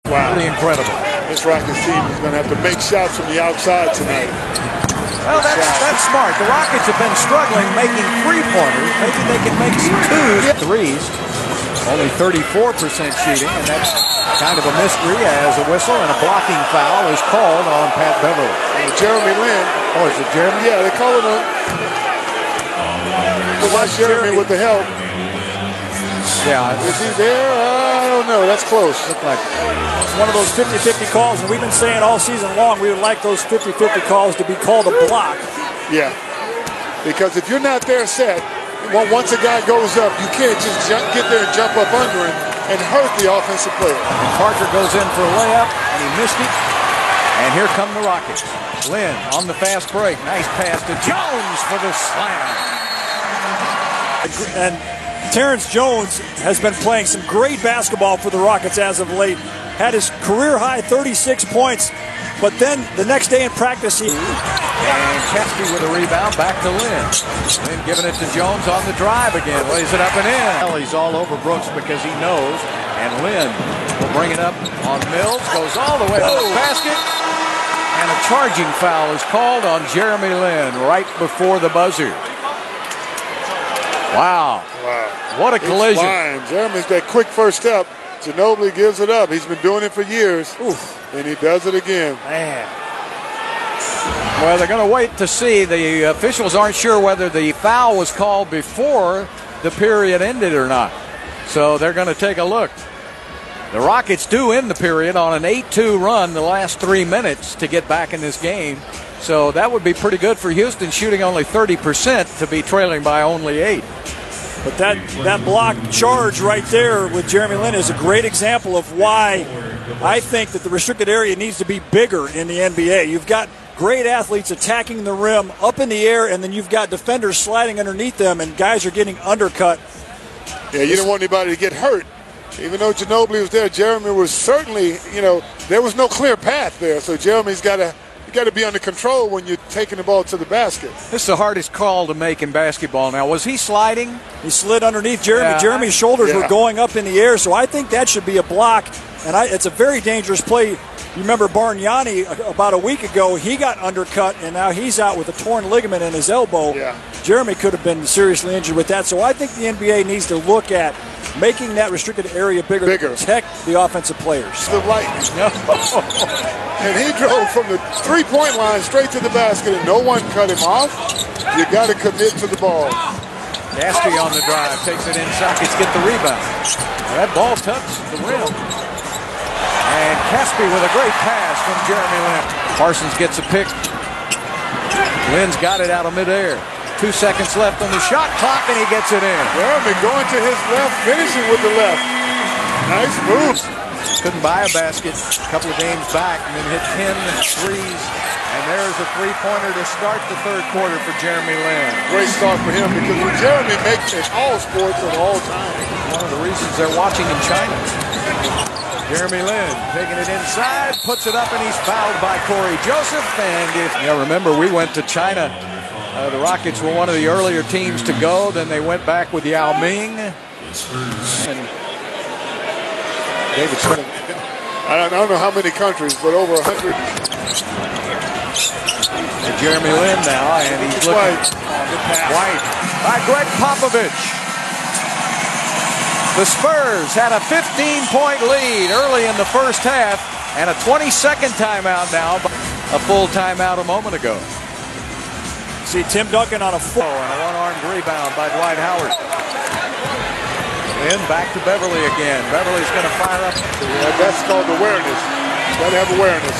Wow. Pretty incredible. This Rockets team is going to have to make shots from the outside tonight. Well, that's smart. The Rockets have been struggling making three-pointers. Maybe they can make some threes. Only 34% shooting, and that's kind of a mystery as a whistle and a blocking foul is called on Pat Beverly. Jeremy Lin. Oh, is it Jeremy? Yeah, they call it on. Watch Jeremy with the help. Yeah. Is he there? I don't know. That's close. Looked like it's one of those 50-50 calls, and we've been saying all season long we would like those 50-50 calls to be called a block. Yeah. Because if you're not there set, once a guy goes up, you can't just get there and jump up under him and hurt the offensive player. And Parker goes in for a layup, and he missed it. And here come the Rockets. Lin on the fast break. Nice pass to Jones for the slam. And Terrence Jones has been playing some great basketball for the Rockets as of late. Had his career-high 36 points, but then the next day in practice, he... And Caspi with a rebound, back to Lin. Lin giving it to Jones on the drive again. Lays it up and in. He's all over Brooks because he knows. And Lin will bring it up on Mills. Goes all the way to the basket. And a charging foul is called on Jeremy Lin right before the buzzer. Wow. What a collision. Jeremy's that quick first step. Ginobili gives it up. He's been doing it for years. Oof. And he does it again. Man. Well, they're going to wait to see. The officials aren't sure whether the foul was called before the period ended or not. So they're going to take a look. The Rockets do end the period on an 8-2 run the last 3 minutes to get back in this game. So that would be pretty good for Houston, shooting only 30% to be trailing by only 8. But that block charge right there with Jeremy Lin is a great example of why I think that the restricted area needs to be bigger in the NBA. You've got great athletes attacking the rim up in the air, and then you've got defenders sliding underneath them, and guys are getting undercut. Yeah, you don't want anybody to get hurt. Even though Ginobili was there, Jeremy was certainly, there was no clear path there. So Jeremy's got to be under control when you're taking the ball to the basket. This is the hardest call to make in basketball now. Was he sliding? He slid underneath Jeremy. Yeah. Jeremy's shoulders were going up in the air, so I think that should be a block. And it's a very dangerous play. You remember Bargnani about a week ago, he got undercut, and now he's out with a torn ligament in his elbow. Yeah. Jeremy could have been seriously injured with that. So I think the NBA needs to look at making that restricted area bigger. To protect the offensive players. The light. And he drove from the three-point line straight to the basket, and no one cut him off. You got to commit to the ball. Caspi on the drive, takes it inside, get the rebound. That ball touched the rim. And Caspi with a great pass from Jeremy Lin. Parsons gets a pick. Lin's got it out of midair. 2 seconds left on the shot clock, and he gets it in. Jeremy going to his left, finishing with the left. Nice move. Couldn't buy a basket a couple of games back, and then hit 10 threes. And there's a three-pointer to start the third quarter for Jeremy Lin. Great start for him, because when Jeremy makes it all sports at all times. One of the reasons they're watching in China. Jeremy Lin taking it inside, puts it up, and he's fouled by Corey Joseph. And remember, we went to China. The Rockets were one of the earlier teams to go. Then they went back with Yao Ming. And David Smith. I don't know how many countries, but over 100. Jeremy Lin now, and he's looking. White by Greg Popovich. The Spurs had a 15-point lead early in the first half, and a 22nd timeout now. A full timeout a moment ago. See Tim Duncan on a and a one-armed rebound by Dwight Howard. Then back to Beverly again. Beverly's going to fire up. Yeah, that's called awareness. Got to have awareness.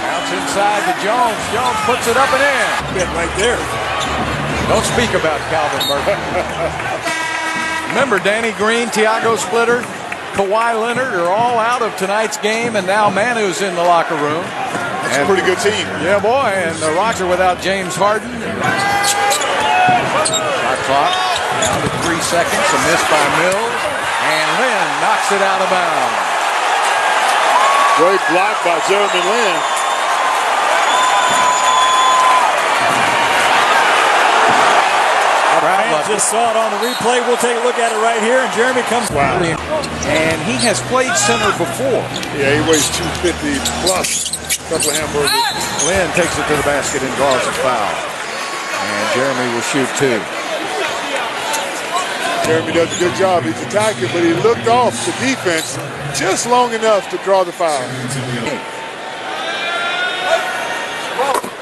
Bounce inside to Jones. Jones puts it up and in. Right there. Don't speak about Calvin Murphy. Remember, Danny Green, Tiago Splitter, Kawhi Leonard are all out of tonight's game, and now Manu's in the locker room. That's a pretty good team. Yeah, boy, and the Rockets are without James Harden. Shot clock down to 3 seconds, a miss by Mills, and Lin knocks it out of bounds. Great block by Jeremy Lin. Crowd loves just saw it on the replay. We'll take a look at it right here. And Jeremy comes. Wow. And he has played center before. Yeah, he weighs 250 plus a couple of hamburgers. Lynn takes it to the basket and draws a foul. And Jeremy will shoot two. Jeremy does a good job. He's attacking, but he looked off the defense just long enough to draw the foul.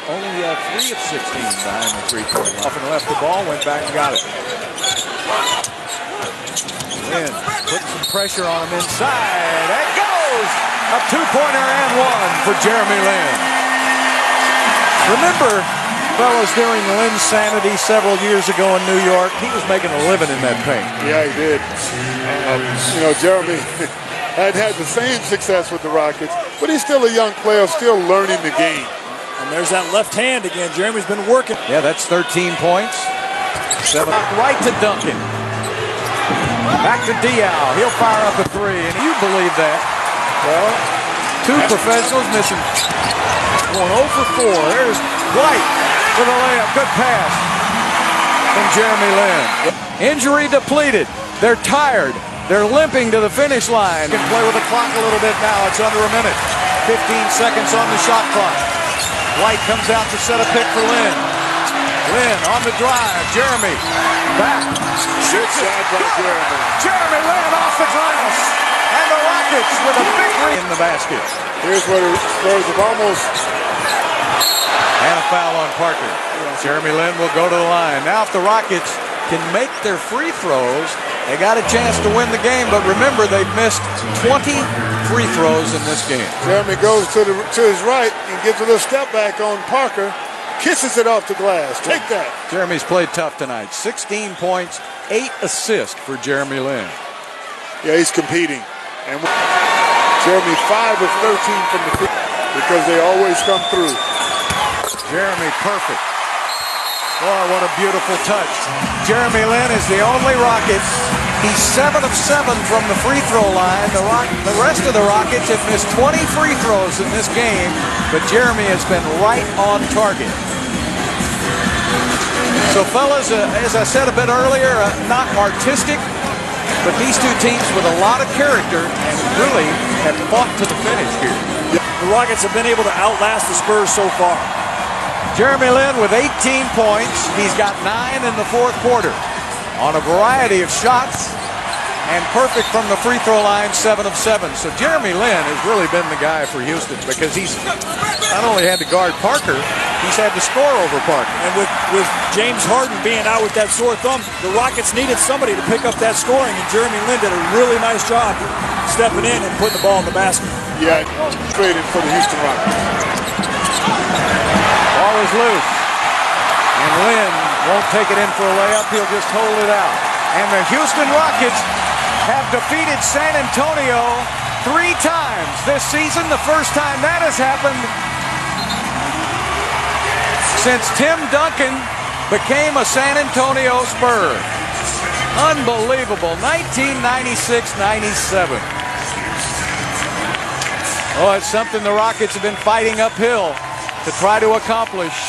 Only 3 of 16 behind the three-point line. Off and left the ball, went back and got it. Lynn putting some pressure on him inside. That goes! A two-pointer and one for Jeremy Lin. Remember, fellas, during Lynn's sanity several years ago in New York, he was making a living in that paint. Yeah, he did. You know, Jeremy had the same success with the Rockets, but he's still a young player, still learning the game. And there's that left hand again. Jeremy's been working. Yeah, that's 13 points. 7 right to Duncan. Back to Diao. He'll fire up a three. And you believe that? Well, two professionals missing. Going 0 for 4. There's White with a layup. Good pass from Jeremy Lin. Injury depleted. They're tired. They're limping to the finish line. Can play with the clock a little bit now. It's under a minute. 15 seconds on the shot clock. White comes out to set a pick for Lin. Lin on the drive. Jeremy back. Shoots it. Jeremy. Jeremy Lin off the glass. And the Rockets with a victory in the basket. Here's where the Spurs have almost. And a foul on Parker. Jeremy Lin will go to the line. Now if the Rockets can make their free throws, they got a chance to win the game. But remember, they've missed 20 free throws in this game. Jeremy goes to his right and gives a little step back on Parker. Kisses it off the glass. Take that. Jeremy's played tough tonight. 16 points, 8 assists for Jeremy Lin. Yeah, he's competing. And Jeremy 5 of 13 from the field because they always come through. Jeremy perfect. Boy, what a beautiful touch. Jeremy Lin is the only Rockets. He's 7 of 7 from the free throw line. The rest of the Rockets have missed 20 free throws in this game, but Jeremy has been right on target. So, fellas, as I said a bit earlier, not artistic, but these two teams with a lot of character and really have fought to the finish here. The Rockets have been able to outlast the Spurs so far. Jeremy Lin with 18 points. He's got 9 in the fourth quarter on a variety of shots and perfect from the free throw line, 7 of 7. So Jeremy Lin has really been the guy for Houston because he's not only had to guard Parker, he's had to score over Parker. And with James Harden being out with that sore thumb, the Rockets needed somebody to pick up that scoring, and Jeremy Lin did a really nice job stepping in and putting the ball in the basket. Yeah, traded for the Houston Rockets. Ball is loose. And Lin won't take it in for a layup. He'll just hold it out. And the Houston Rockets have defeated San Antonio 3 times this season. The first time that has happened since Tim Duncan became a San Antonio Spur. Unbelievable. 1996-97. Oh, it's something the Rockets have been fighting uphill to try to accomplish